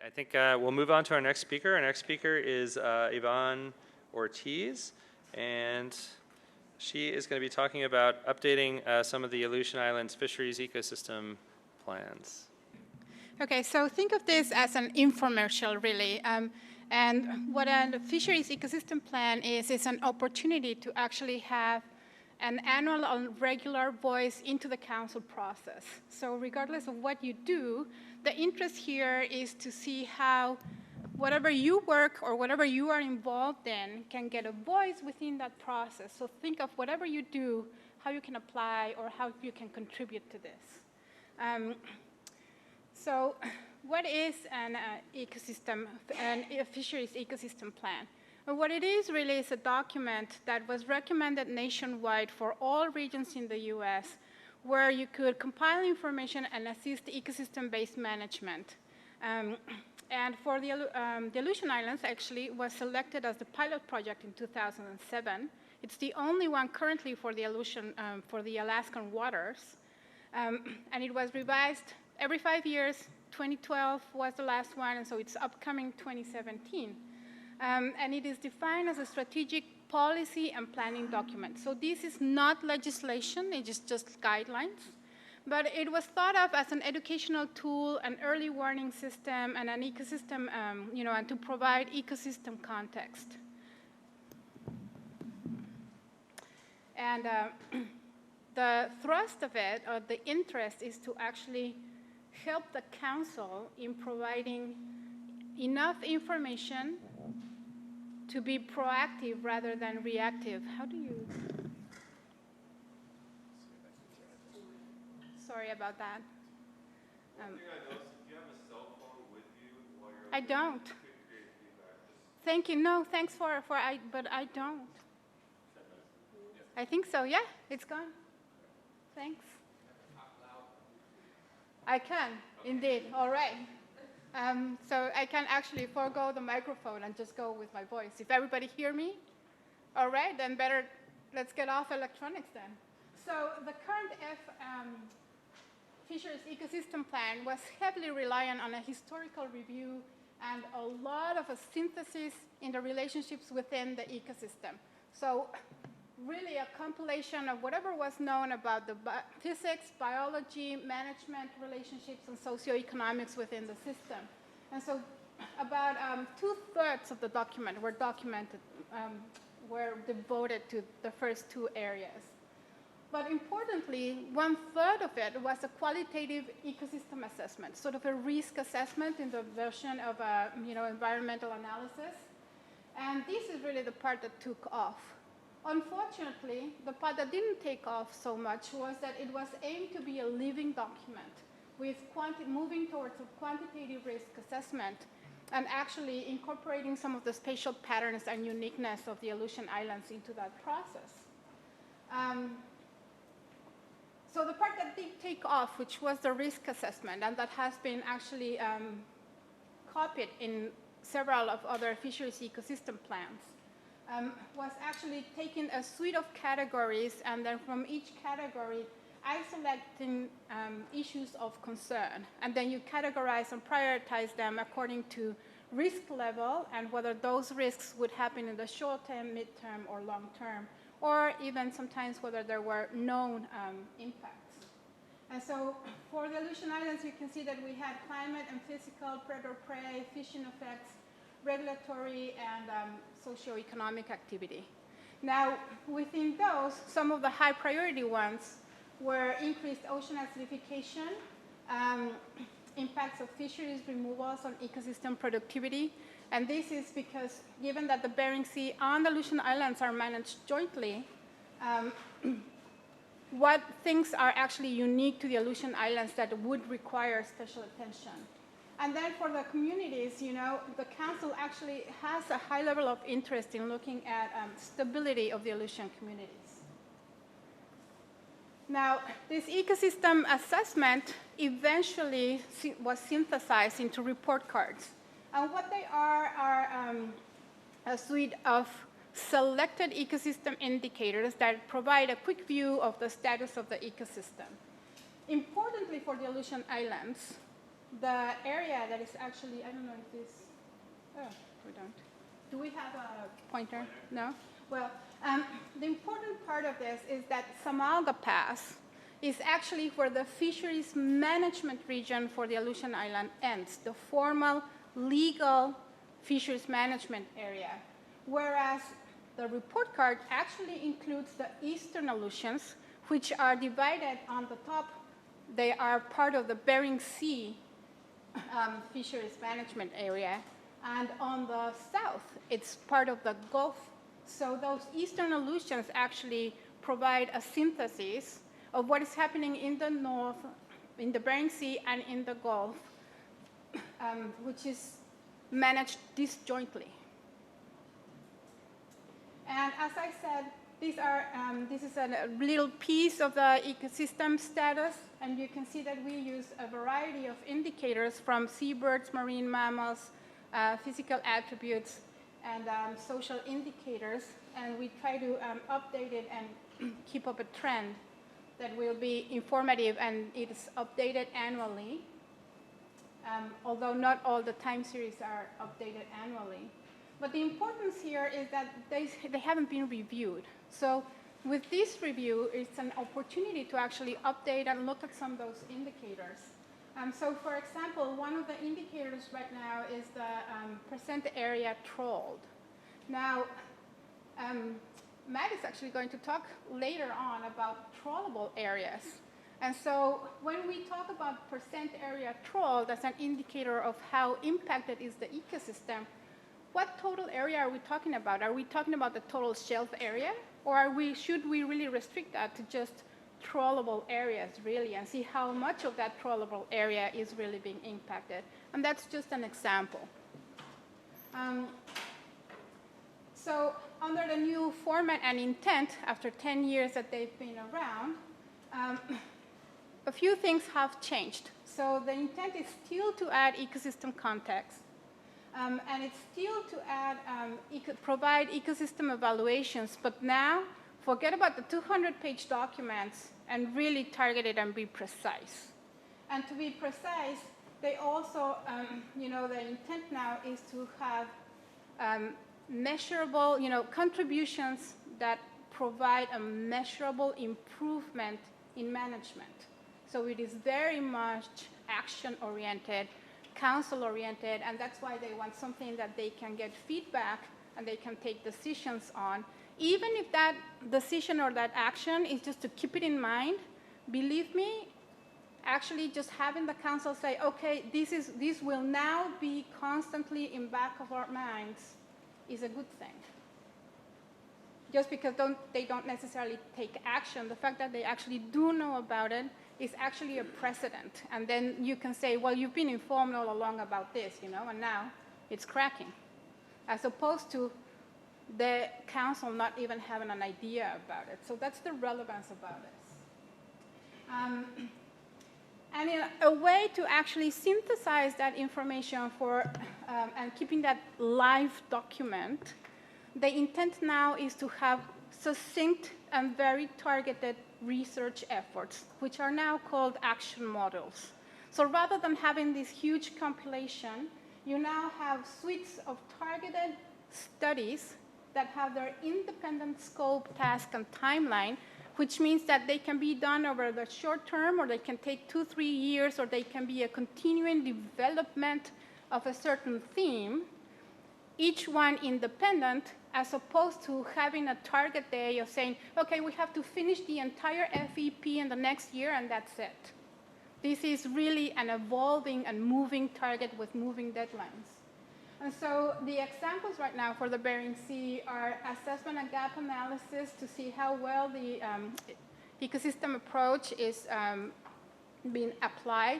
I think we'll move on to our next speaker. Our next speaker is Yvonne Ortiz, and she is going to be talking about updating some of the Aleutian Islands fisheries ecosystem plans. Okay, so think of this as an infomercial, really. And what a fisheries ecosystem plan is an opportunity to actually have an annual or regular voice into the council process. So regardless of what you do, the interest here is to see how whatever you work or whatever you are involved in can get a voice within that process. So think of whatever you do, how you can apply or how you can contribute to this. So what is an ecosystem, a fisheries ecosystem plan? Well, what it is really is a document that was recommended nationwide for all regions in the US, where you could compile information and assist ecosystem-based management. And for the Aleutian Islands, actually, was selected as the pilot project in 2007. It's the only one currently for the for the Alaskan waters. And it was revised every 5 years. 2012 was the last one, and so it's upcoming 2017. And it is defined as a strategic policy and planning document. So this is not legislation, it is just guidelines. But it was thought of as an educational tool, an early warning system, and an ecosystem, and to provide ecosystem context. And the thrust of it, or the interest, is to actually help the council in providing enough information to be proactive rather than reactive. How do you? Sorry about that. One thing I noticed, if you have a cell phone with you while you're I don't. Thank you. No, thanks but I don't. I think so. Yeah, it's gone. Thanks. I can, indeed. All right. So I can actually forego the microphone and just go with my voice. If everybody hear me, all right, then better, let's get off electronics then. So the current Fisheries Ecosystem Plan was heavily reliant on a historical review and a lot of a synthesis in the relationships within the ecosystem. So really a compilation of whatever was known about the physics, biology, management relationships, and socioeconomics within the system. And so about 2/3 of the document were devoted to the first two areas. But importantly, 1/3 of it was a qualitative ecosystem assessment, sort of a risk assessment in the version of environmental analysis. And this is really the part that took off. Unfortunately, the part that didn't take off so much was that it was aimed to be a living document with moving towards a quantitative risk assessment and actually incorporating some of the spatial patterns and uniqueness of the Aleutian Islands into that process. So the part that did take off, which was the risk assessment, and that has been actually copied in several of other fisheries ecosystem plans, was actually taking a suite of categories, and then from each category, selecting issues of concern. And then you categorize and prioritize them according to risk level and whether those risks would happen in the short term, mid-term, or long term, or even sometimes whether there were known impacts. And so for the Aleutian Islands, you can see that we had climate and physical, predator-prey, fishing effects, regulatory, and socioeconomic activity. Now, within those, some of the high priority ones were increased ocean acidification, impacts of fisheries removals on ecosystem productivity. And this is because given that the Bering Sea and the Aleutian Islands are managed jointly, what things are actually unique to the Aleutian Islands that would require special attention? And then for the communities, the council actually has a high level of interest in looking at stability of the Aleutian communities. Now, this ecosystem assessment eventually was synthesized into report cards. And what they are a suite of selected ecosystem indicators that provide a quick view of the status of the ecosystem. Importantly for the Aleutian Islands, the area that is actually, I don't know if this, oh, we don't. Do we have a pointer? No? Well, the important part of this is that Samalga Pass is actually where the fisheries management region for the Aleutian Island ends, the formal legal fisheries management area, whereas the report card actually includes the eastern Aleutians, which are divided on the top. They are part of the Bering Sea fisheries management area, and on the south, it's part of the Gulf. So those eastern Aleutians actually provide a synthesis of what is happening in the north, in the Bering Sea and in the Gulf, which is managed disjointly. And as I said, this is a little piece of the ecosystem status, and you can see that we use a variety of indicators from seabirds, marine mammals, physical attributes, and social indicators, and we try to update it and keep up a trend that will be informative, and it is updated annually, although not all the time series are updated annually. But the importance here is that they haven't been reviewed. So with this review, it's an opportunity to actually update and look at some of those indicators. So for example, one of the indicators right now is the percent area trawled. Now, Matt is actually going to talk later on about trawlable areas. And so when we talk about percent area trawled as an indicator of how impacted is the ecosystem, what total area are we talking about? Are we talking about the total shelf area? Or should we really restrict that to just trawlable areas, really, and see how much of that trawlable area is really being impacted? And that's just an example. So under the new format and intent, after 10 years that they've been around, a few things have changed. So the intent is still to add ecosystem context. And it's still to add, provide ecosystem evaluations, but now forget about the 200-page documents and really target it and be precise. And to be precise, they also, the intent now is to have measurable, contributions that provide a measurable improvement in management. So it is very much action-oriented, council-oriented, and that's why they want something that they can get feedback and they can take decisions on. Even if that decision or that action is just to keep it in mind, believe me, actually just having the council say, okay, this will now be constantly in back of our minds is a good thing. Just because they don't necessarily take action, the fact that they actually do know about it is actually a precedent. And then you can say, well, you've been informed all along about this, and now it's cracking. As opposed to the council not even having an idea about it. So that's the relevance about this. And in a way to actually synthesize that information and keeping that live document, the intent now is to have succinct and very targeted research efforts, which are now called action models. So rather than having this huge compilation, you now have suites of targeted studies that have their independent scope, task, and timeline, which means that they can be done over the short term, or they can take 2-3 years, or they can be a continuing development of a certain theme, each one independent, as opposed to having a target day of saying, okay, we have to finish the entire FEP in the next year, and that's it. This is really an evolving and moving target with moving deadlines. And so the examples right now for the Bering Sea are assessment and gap analysis to see how well the ecosystem approach is being applied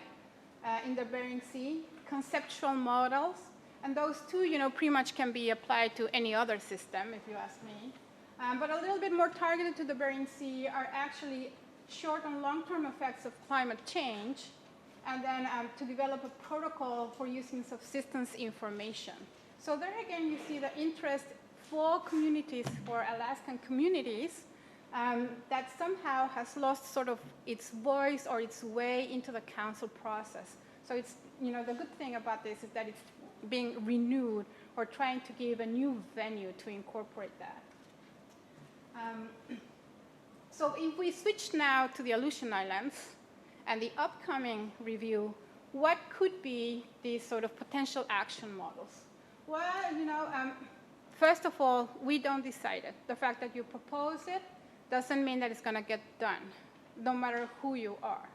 in the Bering Sea, conceptual models, and those two, pretty much can be applied to any other system, if you ask me. But a little bit more targeted to the Bering Sea are actually short and long-term effects of climate change, and then to develop a protocol for using subsistence information. So there again, you see the interest for communities, for Alaskan communities, that somehow has lost sort of its voice or its way into the council process. So it's the good thing about this is that it's being renewed or trying to give a new venue to incorporate that. So if we switch now to the Aleutian Islands and the upcoming review, what could be these sort of potential action models? Well, first of all, we don't decide it. The fact that you propose it doesn't mean that it's going to get done, no matter who you are.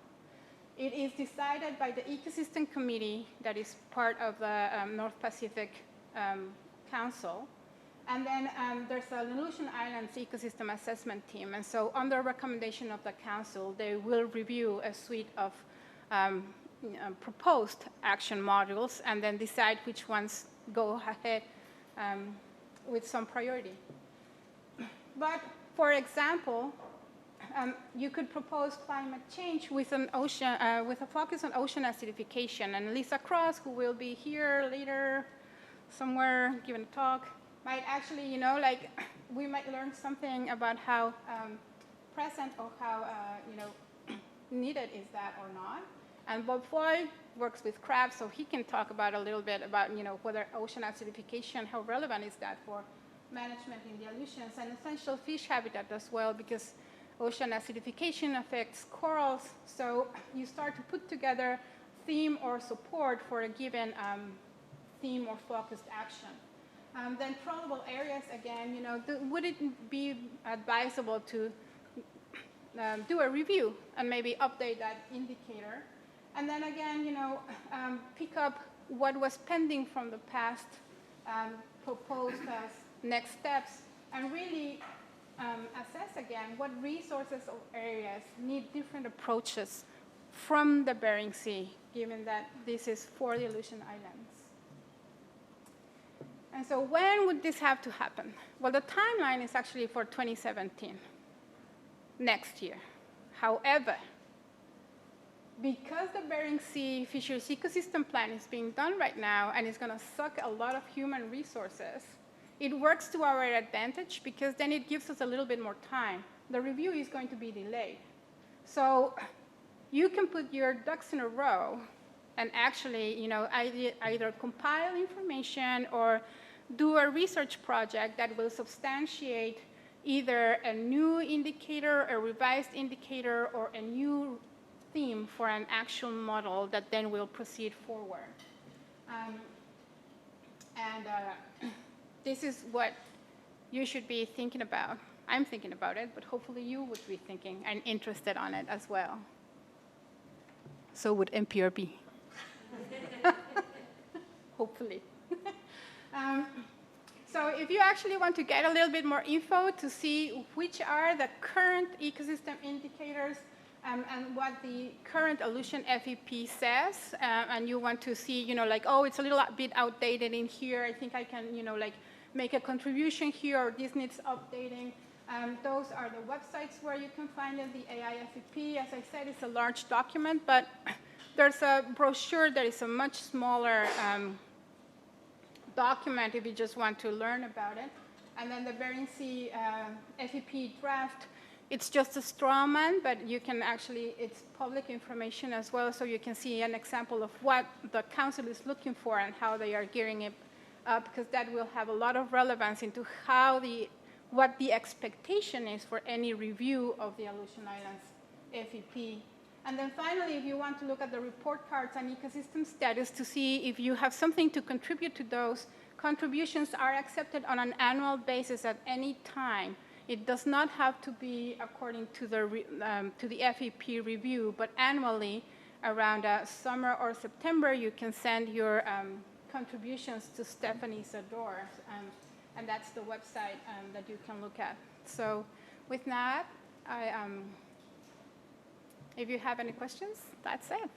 It is decided by the Ecosystem Committee that is part of the North Pacific Council. And then there's a Aleutian Islands Ecosystem Assessment Team. And so under recommendation of the Council, they will review a suite of proposed action modules and then decide which ones go ahead with some priority. But for example, you could propose climate change with an ocean, with a focus on ocean acidification. And Lisa Cross, who will be here later somewhere giving a talk, might actually, we might learn something about how present or how, needed is that or not. And Bob Foy works with crabs, so he can talk about a little bit about, whether ocean acidification, how relevant is that for management in the Aleutians, and essential fish habitat as well, because ocean acidification affects corals. So you start to put together theme or support for a given theme or focused action. Then probable areas, again, would it be advisable to do a review and maybe update that indicator? And then again, pick up what was pending from the past, proposed as next steps, and really assess again what resources or areas need different approaches from the Bering Sea, given that this is for the Aleutian Islands. And so when would this have to happen? Well, the timeline is actually for 2017, next year. However, because the Bering Sea Fisheries Ecosystem Plan is being done right now and it's going to suck a lot of human resources, it works to our advantage because then it gives us a little bit more time. The review is going to be delayed. So you can put your ducks in a row and actually, either compile information or do a research project that will substantiate either a new indicator, a revised indicator, or a new theme for an actual model that then will proceed forward. This is what you should be thinking about. I'm thinking about it, but hopefully you would be thinking and interested on it as well. So would NPRB. Hopefully. So if you actually want to get a little bit more info to see which are the current ecosystem indicators and what the current Aleutian FEP says, and you want to see, it's a little bit outdated in here, I think I can, make a contribution here, or this needs updating. Those are the websites where you can find it. The AIFEP, as I said, is a large document, but there's a brochure that is a much smaller document if you just want to learn about it. And then the Bering Sea FEP draft, it's just a straw man, but you can actually, it's public information as well, so you can see an example of what the council is looking for and how they are gearing it up, because that will have a lot of relevance into how what the expectation is for any review of the Aleutian Islands FEP. And then finally, if you want to look at the report cards and ecosystem status to see if you have something to contribute to those, contributions are accepted on an annual basis at any time. It does not have to be according to the FEP review, but annually around summer or September, you can send your contributions to Stephanie Zador, and that's the website that you can look at. So with that, if you have any questions, that's it.